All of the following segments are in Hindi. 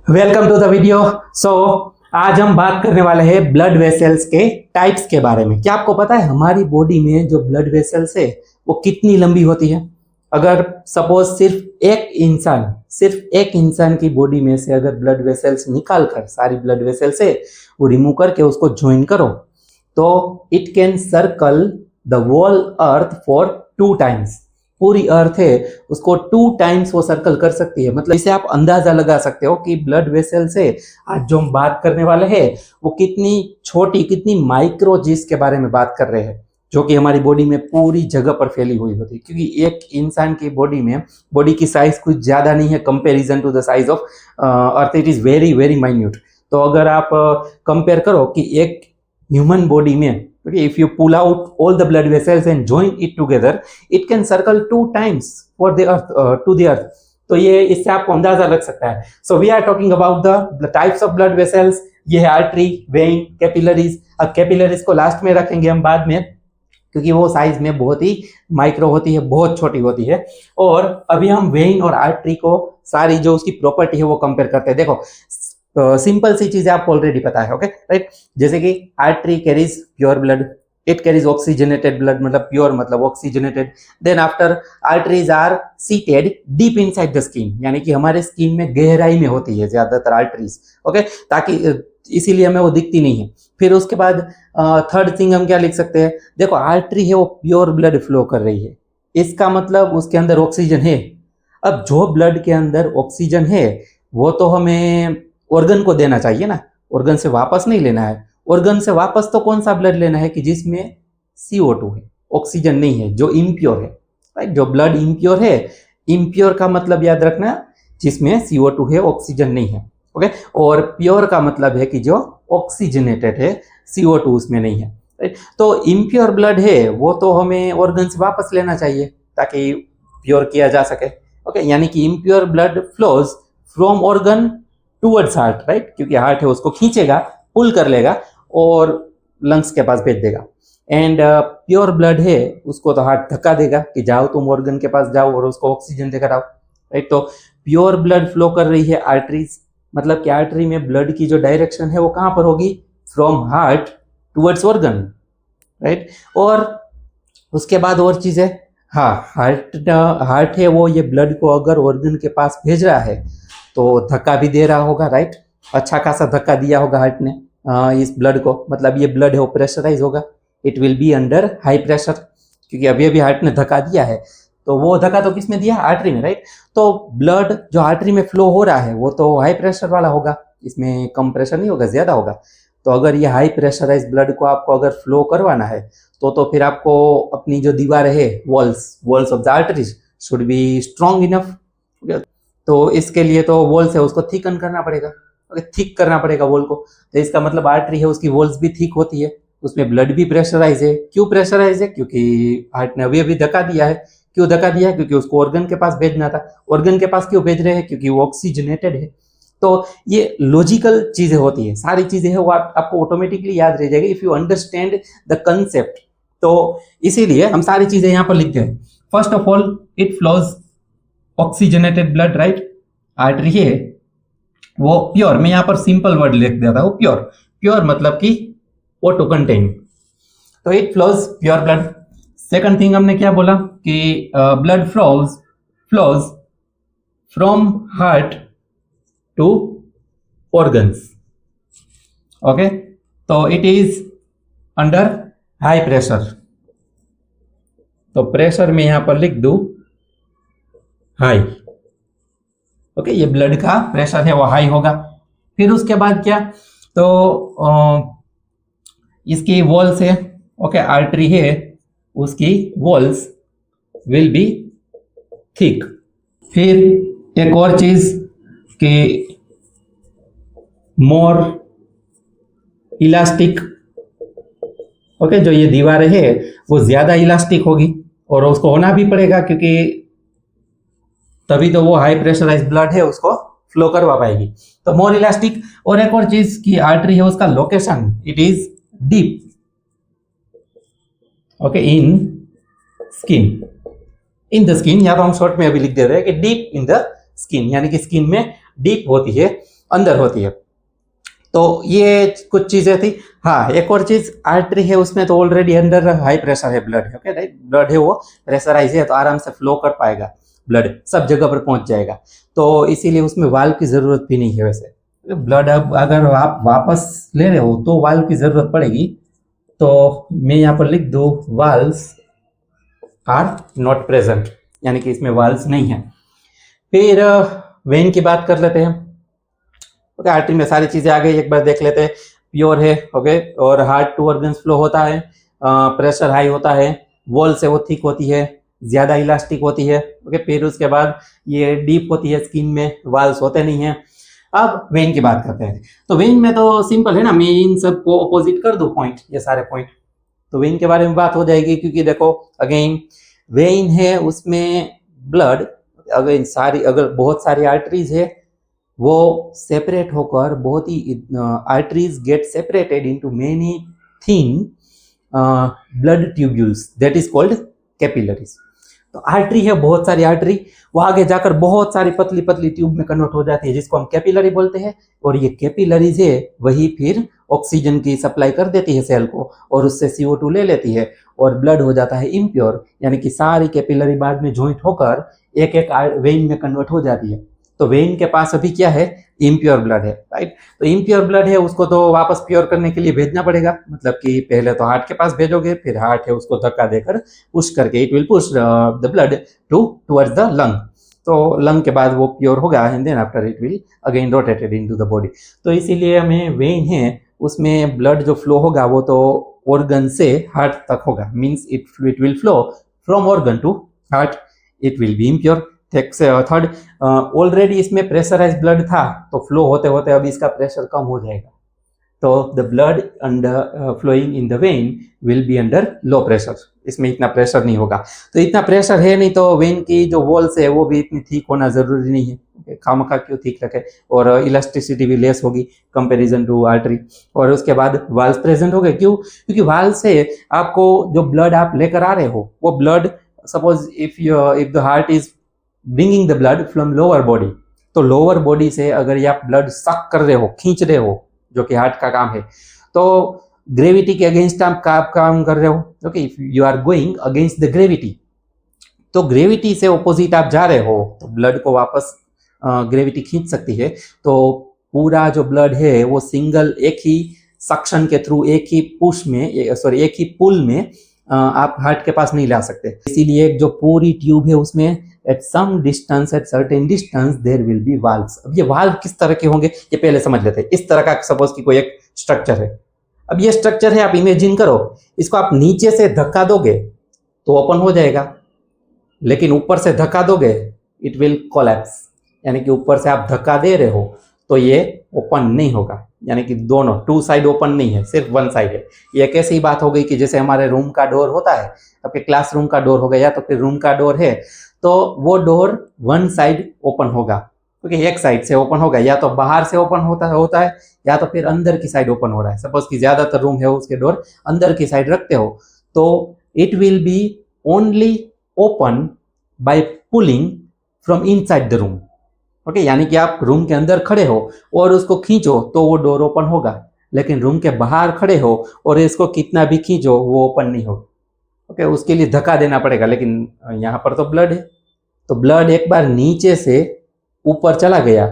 Welcome to the video. So आज हम बात करने वाले हैं ब्लड वेसल्स के टाइप्स के बारे में। क्या आपको पता है हमारी बॉडी में जो ब्लड वेसल्स है वो कितनी लंबी होती है? अगर सपोज सिर्फ एक इंसान की बॉडी में से अगर ब्लड वेसल्स निकाल कर सारी ब्लड वेसल्स है वो रिमूव करके उसको ज्वाइन करो तो it can circle the whole earth for 2 times. पूरी अर्थ है उसको 2 टाइम्स वो सर्कल कर सकती है। मतलब इसे आप अंदाजा लगा सकते हो कि ब्लड वेसल से आज जो हम बात करने वाले हैं वो कितनी छोटी, कितनी माइक्रो चीज के बारे में बात कर रहे हैं जो कि हमारी बॉडी में पूरी जगह पर फैली हुई होती है। क्योंकि एक इंसान की बॉडी में बॉडी की साइज कुछ ज्यादा नहीं है comparison to the size of earth. It is very very minute. तो अगर आप कंपेयर करो कि एक ह्यूमन बॉडी में if you pull out all the blood vessels and join it together it can circle 2 times for the earth to the earth। तो ये इससे आपको अंदाजा लग सकता है। So we are talking about the types of blood vessels. ये है आर्टरी, वेन, कैपिलरीज। अब कैपिलरीज को लास्ट में रखेंगे हम बाद में क्योंकि वो साइज में बहुत ही माइक्रो होती है, बहुत छोटी होती है। और अभी हम वेन और आर्टरी को सारी जो उसकी प्रॉपर्टी है वो कंपेयर करते हैं। देखो सिंपल सी चीजें आपको ऑलरेडी पता है, ओके राइट। जैसे कि artery carries pure blood, it carries oxygenated blood, मतलब प्योर मतलब oxygenated. Then after arteries are seated deep inside the skin, यानी कि हमारे स्किन में गहराई में होती है ज्यादातर आर्टरीज, ओके, ताकि इसीलिए हमें वो दिखती नहीं है। फिर उसके बाद थर्ड थिंग हम क्या लिख सकते हैं? देखो आर्टरी है वो प्योर ब्लड फ्लो कर रही है, इसका मतलब उसके अंदर ऑक्सीजन है। अब जो ब्लड के अंदर ऑक्सीजन है वो तो हमें ऑर्गन को देना चाहिए ना, ऑर्गन से वापस नहीं लेना है। ऑर्गन से वापस तो कौन सा ब्लड लेना है कि जिसमें CO2 है, ऑक्सीजन नहीं है, जो इम्प्योर है, राइट। जो ब्लड इम्प्योर है, इम्प्योर का मतलब याद रखना जिसमें CO2 है, ऑक्सीजन नहीं है, ओके। और प्योर का मतलब है कि जो ऑक्सीजनेटेड है, CO2 उसमें नहीं है, राइट। तो इम्प्योर ब्लड है वो तो हमें ऑर्गन से वापस लेना चाहिए ताकि प्योर किया जा सके, ओके। यानी कि impure blood flows from organ towards heart, right, क्योंकि हार्ट है उसको खींचेगा, पुल कर लेगा और लंग्स के पास भेज देगा। एंड प्योर ब्लड है उसको तो हार्ट धक्का देगा कि जाओ तुम ऑर्गन के पास जाओ और उसको ऑक्सीजन देकर आओ, राइट। तो प्योर ब्लड फ्लो कर रही है आर्टरीज, मतलब कि आर्टरी में ब्लड की जो डायरेक्शन है वो कहां पर होगी? From heart towards organ, right. और उसके बाद और चीज है, हाँ, हार्ट है वो ये ब्लड को अगर ऑर्गन के पास भेज रहा है तो धक्का भी दे रहा होगा, राइट। अच्छा खासा धक्का दिया होगा हार्ट ने इस ब्लड को, मतलब ये ब्लड है वो प्रेशराइज होगा, it will be under high pressure, क्योंकि अभी अभी हार्ट ने धक्का दिया है। तो वो धक्का तो किसमें दिया? आर्टरी में, राइट। तो ब्लड जो आर्टरी में फ्लो हो रहा है वो तो हाई प्रेशर वाला होगा, इसमें कम प्रेशर नहीं होगा, ज्यादा होगा। तो अगर ये हाई प्रेशराइज ब्लड को आपको अगर फ्लो करवाना है तो फिर आपको अपनी जो दीवारें है, walls of the arteries should be strong enough. तो इसके लिए तो वॉल्स है उसको थिकन करना पड़ेगा, थिक करना पड़ेगा वॉल को। तो इसका मतलब आर्टरी है उसकी वॉल्स भी थिक होती है, उसमें ब्लड भी प्रेशराइज है। क्यों प्रेशराइज है? क्योंकि हार्ट ने अभी अभी धक्का दिया है। क्यों धक्का दिया है? क्योंकि उसको ऑर्गन के पास भेजना था। ऑर्गन के पास क्यों भेज रहे हैं? क्योंकि वो ऑक्सीजनेटेड है। तो ये लॉजिकल चीजें होती है, सारी चीजें है वो आपको ऑटोमेटिकली याद रह जाएगी if you understand the concept. तो इसीलिए हम सारी चीजें यहाँ पर लिखते हैं। First of all it flows oxygenated blood, right. Artery है वो प्योर, मैं यहाँ पर सिंपल वर्ड लिख देता हूँ, प्योर। प्योर मतलब कि ऑटो कंटेन, तो it flows pure blood. Second thing हमने क्या बोला कि blood flows from heart to organs, okay. तो it is under high pressure, तो प्रेशर में यहां पर लिख दू हाई, ओके। ये ब्लड का प्रेशर है वो हाई होगा। फिर उसके बाद क्या? तो इसकी वॉल्स है, ओके, आर्टरी है उसकी वॉल्स विल बी थिक। फिर एक और चीज कि मोर इलास्टिक, ओके। जो ये दीवारें है वो ज्यादा इलास्टिक होगी और उसको होना भी पड़ेगा क्योंकि तभी तो वो हाई प्रेशराइज ब्लड है उसको फ्लो करवा पाएगी। तो मोर इलास्टिक। और एक और चीज की आर्टरी है उसका location, it is deep, okay, in in the skin, या तो हम शॉर्ट में अभी लिख दे रहे हैं कि डीप इन द स्किन, यानी कि स्किन में डीप होती है। अंदर होती है। तो ये कुछ चीजें थी। हाँ, एक और चीज, आर्टरी है उसमें तो ऑलरेडी अंडर हाई प्रेशर है ब्लड, ओके राइट, ब्लड है वो प्रेशराइज है तो आराम से फ्लो कर पाएगा, ब्लड सब जगह पर पहुंच जाएगा, तो इसीलिए उसमें वाल्व की जरूरत भी नहीं है। वैसे ब्लड अब अगर आप वापस ले रहे हो तो वाल्व की जरूरत पड़ेगी। तो मैं यहाँ पर लिख दूं, वाल्व्स आर नॉट प्रेजेंट, यानी कि इसमें वाल्व्स नहीं है। फिर वेन की बात कर लेते हैं। ओके, आर्टरी में सारी चीजें आ गई, एक बार देख लेते हैं। प्योर है, ओके, और हार्ट टू ऑर्गन्स फ्लो होता है, प्रेशर हाई होता है, वॉल से वो थिक होती है, ज्यादा इलास्टिक होती है, ओके। फिर उसके बाद ये डीप होती है, स्किन में वाल्व्स होते नहीं है। अब वेन की बात करते हैं। तो वेन में तो सिंपल है ना, मैं इन सबको अपोजिट कर दूं पॉइंट, ये सारे पॉइंट, तो वेन के बारे में बात हो जाएगी। क्योंकि देखो अगेन, वेन है उसमें ब्लड, अगर बहुत सारी आर्टरीज है वो सेपरेट होकर, बहुत ही arteries get separated into many thin blood tubules, that is called capillaries. तो आर्टरी है, बहुत सारी आर्टरी, वो आगे जाकर बहुत सारी पतली पतली ट्यूब में कन्वर्ट हो जाती है, जिसको हम कैपिलरी बोलते हैं। और ये कैपिलरीज है वही फिर ऑक्सीजन की सप्लाई कर देती है सेल को, और उससे CO2 ले लेती है, और ब्लड हो जाता है इम्प्योर, यानी कि सारी कैपिलरी बाद में ज्वाइंट होकर एक एक वेन में कन्वर्ट हो जाती है। तो वेन के पास अभी क्या है, इम्प्योर ब्लड है, राइट। तो इम्प्योर ब्लड है, उसको तो वापस प्योर करने के लिए भेजना पड़ेगा, मतलब कि पहले तो हार्ट के पास भेजोगे, फिर हार्ट है उसको धक्का देकर पुश करके, it will push the blood towards the lung. तो लंग के बाद वो प्योर होगा, and then after it will again rotated into the body. तो इसीलिए हमें वेन है उसमें ब्लड जो फ्लो होगा वो तो ऑर्गन से हार्ट तक होगा, means it will flow from organ to heart, it will be impure. Third, already इसमें प्रेशराइज ब्लड था, तो फ्लो होते होते अब इसका प्रेशर कम हो जाएगा, तो the blood under flowing in the vein will be under low pressure, इसमें इतना प्रेशर नहीं होगा। तो इतना प्रेशर है नहीं, तो वेन की जो वॉल्स है वो भी इतनी ठीक होना जरूरी नहीं है, खामखा क्यों ठीक रखे, और इलास्टिसिटी भी लेस होगी कंपैरिजन टू आर्टरी। और उसके बाद वाल्व्स प्रेजेंट हो गए, क्यों, क्योंकि वाल्व से आपको जो ब्लड आप लेकर आ रहे हो वो blood, suppose if the heart is bringing the blood from lower body, तो लोअर बॉडी से अगर आप ब्लड सक कर रहे हो, खींच रहे हो, जो कि हार्ट का काम है, तो ग्रेविटी के अगेंस्ट आप काम कर रहे हो, okay, if you are going against the gravity, तो ग्रेविटी से ऑपोजिट आप जा रहे हो, तो ब्लड को वापस ग्रेविटी खींच सकती है। तो पूरा जो ब्लड है वो सिंगल एक ही सक्शन के थ्रू, एक ही पुश में, सॉरी एक ही पुल में आप हार्ट के पास नहीं ला सकते। इसीलिए जो पूरी ट्यूब है उसमें at some distance, at certain distance there will be valves. अब ये वाल्व किस तरह के होंगे ये पहले समझ लेते हैं। इस तरह का सपोज कि कोई एक स्ट्रक्चर है, अब ये स्ट्रक्चर है, आप इमेजिन करो, इसको आप नीचे से धक्का दोगे तो ओपन हो जाएगा, लेकिन ऊपर से धक्का दोगे इट विल कोलैप्स, यानी कि ऊपर से आप धक्का दे रहे हो तो ये ओपन नहीं होगा, यानी कि दोनों टू साइड ओपन नहीं है, सिर्फ वन साइड है। ये एक ऐसी बात हो गई कि जैसे हमारे रूम का डोर होता है, आपके क्लासरूम का डोर हो गया, या तो फिर रूम का डोर है, तो वो डोर वन साइड ओपन होगा, क्योंकि एक साइड से ओपन होगा, या तो बाहर से ओपन होता है, या तो फिर अंदर की साइड ओपन हो रहा है। सपोज कि ज्यादातर रूम है उसके डोर अंदर की साइड रखते हो, तो it will B only open by pulling from inside the room, okay, यानी कि आप रूम के अंदर खड़े हो और उसको खींचो तो वो डोर ओपन होगा, लेकिन रूम के बाहर खड़े हो और इसको कितना भी खींचो वो ओपन नहीं होगा, ओके, उसके लिए धक्का देना पड़ेगा। लेकिन यहाँ पर तो ब्लड है, तो ब्लड एक बार नीचे से ऊपर चला गया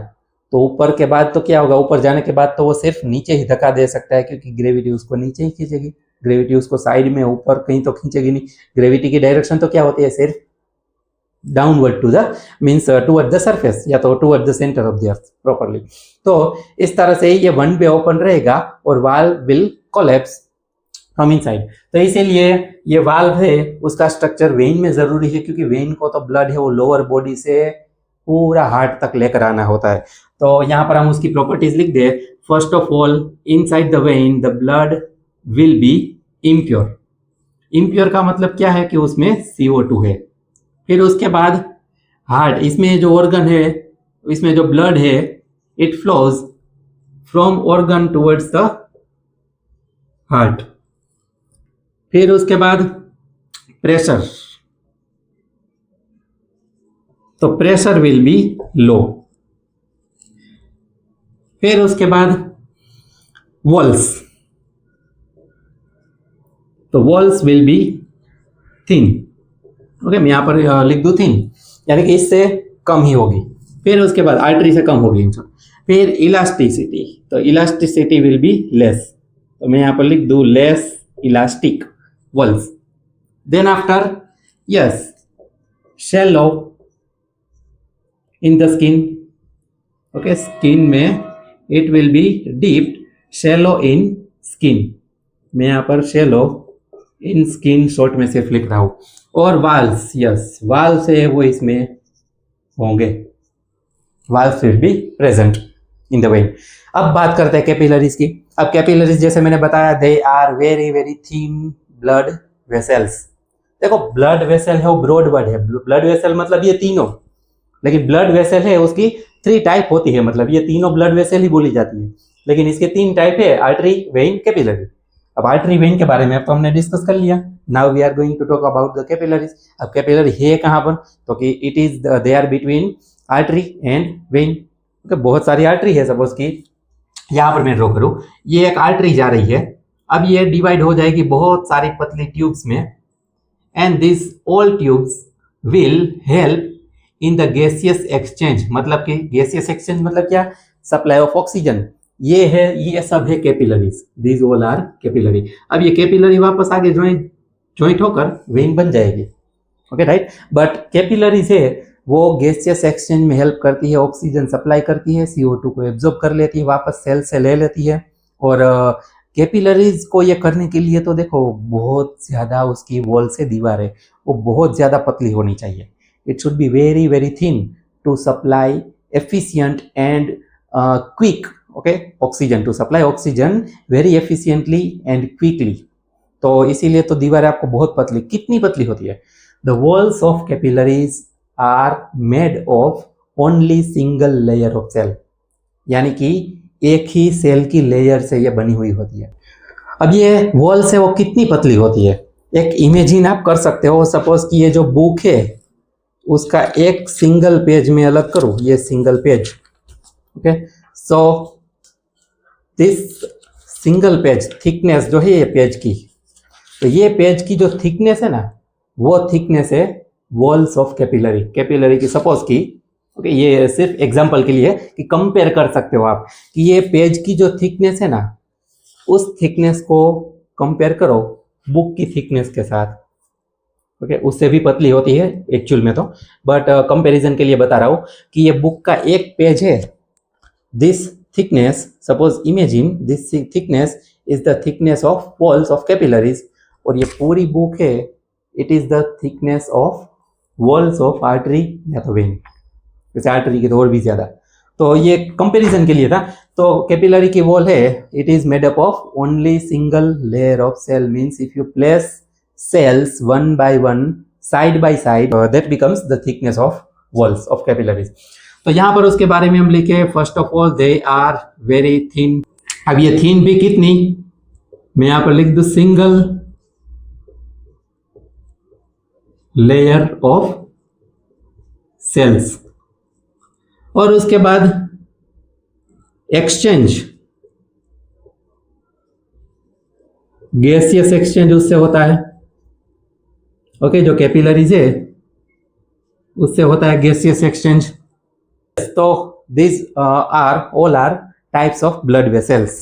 तो ऊपर के बाद तो क्या होगा, ऊपर जाने के बाद तो वो सिर्फ नीचे ही धक्का दे सकता है, क्योंकि ग्रेविटी उसको नीचे ही खींचेगी, ग्रेविटी उसको साइड में ऊपर कहीं तो खींचेगी नहीं। ग्रेविटी की डायरेक्शन तो क्या होती है, सिर्फ downward to the means toward the surface, या तो toward the centre of the earth properly. तो इस तरह से ये वन वे ओपन रहेगा और valve will collapse from inside. तो इसीलिए ये वाल्व है उसका स्ट्रक्चर वेन में जरूरी है, क्योंकि वेन को तो ब्लड है वो लोअर बॉडी से पूरा हार्ट तक लेकर आना होता है। तो यहाँ पर हम उसकी प्रॉपर्टीज लिख दे। First of all, inside the vein the blood will be impure. Impure का मतलब क्या है कि उसमें CO2 है। फिर उसके बाद हार्ट, इसमें जो ऑर्गन है, इसमें जो ब्लड है, it flows from organ towards the heart. फिर उसके बाद प्रेशर, तो प्रेशर विल बी लो। फिर उसके बाद वॉल्स, तो walls will be thin. Okay, मैं यहाँ पर लिख दूँ थिन, यानी कि इससे कम ही होगी। फिर उसके बाद आर्टरी से कम होगी। फिर इलास्टिसिटी, तो इलास्टिसिटी विल बी लेस, तो मैं यहाँ पर लिख दूँ less elastic walls. Then after yes shallow in the skin, okay, skin में it will be deep shallow in skin, मैं यहाँ पर शैलो इन स्किन शॉर्ट में सिर्फ लिख रहा हूँ। और वाल्स, यस वाल्स है वो इसमें होंगे, valves will be present in the vein. अब बात करते हैं कैपिलरीज की। अब कैपिलरीज जैसे मैंने बताया they are very very thin blood vessels. देखो ब्लड वेसल है वो ब्रॉड वर्ड है, ब्लड वेसल मतलब ये तीनों, लेकिन ब्लड वेसल है उसकी 3 टाइप होती है, मतलब ये तीनों ब्लड वेसल ही बोली जाती है, लेकिन इसके 3 टाइप है, आर्टरी, वेन, कैपिलरी। अब आर्टरी वेन के बारे में अब तो हमने डिस्कस कर लिया। Now we are going to talk about the capillaries. अब कैपिलरी है कहाँ पर, तो कि it is they are between artery and vein. Okay, बहुत सारी आर्टरी है, सपोज की यहाँ पर मैं ड्रॉ करूँ, ये एक आर्टरी जा रही है, अब ये डिवाइड हो जाएगी बहुत सारी पतली ट्यूब्स में, and this all tubes will help in the gaseous exchange, मतलब कि गैसियस एक्सचेंज मतलब क्या, सप्लाई ऑफ ऑक्सीजन, ये है, ये सब है capillaries, these all are capillary. अब ये कैपिलरी वापस आगे ज्वाइंट होकर वेन बन जाएगी। ओके राइट, बट कैपिलरीज है वो गैसियस एक्सचेंज में हेल्प करती है, ऑक्सीजन सप्लाई करती है, CO2 को एब्जॉर्ब कर लेती है, वापस सेल से ले लेती है। और कैपिलरीज को ये करने के लिए तो देखो बहुत ज़्यादा उसकी वॉल से दीवार है वो बहुत ज़्यादा पतली होनी चाहिए। It should be very very thin to supply efficient and quick, okay, oxygen, to supply oxygen very efficiently and quickly. तो इसीलिए तो दीवारें आपको बहुत पतली, कितनी पतली होती है, the walls of capillaries are made of only single layer of cell, यानी कि एक ही सेल की लेयर से ये बनी हुई होती है। अब ये वॉल्स है वो कितनी पतली होती है, एक इमेजिन आप कर सकते हो, सपोज कि ये जो बुक है उसका एक सिंगल पेज में अलग करूं, ये single page, okay, so this single page thickness जो है ये पेज की, तो ये पेज की जो थिकनेस है ना वो थिकनेस है वॉल्स ऑफ कैपिलरी, कैपिलरी की सपोज की, ओके, ये सिर्फ एग्जांपल के लिए कि कंपेयर कर सकते हो आप कि ये पेज की जो थिकनेस है ना उस थिकनेस को कंपेयर करो बुक की थिकनेस के साथ, ओके, उससे भी पतली होती है एक्चुअल में तो, बट कंपैरिजन के लिए बता रहा हूँ कि ये बुक का एक पेज है, this thickness, suppose imagine this thickness is the thickness of walls of capillaries, और ये पूरी बुक है it is the thickness of walls of artery या तो वेन, जैसे आर्टरी की तो और भी ज्यादा। तो ये कंपैरिजन के लिए था। तो कैपिलरी की वॉल है it is made up of only single layer of cell, means if you place cells one by one side by side that becomes the thickness of walls of capillaries। तो यहाँ पर उसके बारे में हम लिखे first of all they are very thin. अब ये थिन भी कितनी, मैं यहाँ पर लिख दूं सिंगल लेयर ऑफ सेल्स। और उसके बाद एक्सचेंज, गैसियस एक्सचेंज उससे होता है, ओके, जो कैपिलरीज है उससे होता है गैसियस एक्सचेंज। तो this are all are types of blood vessels.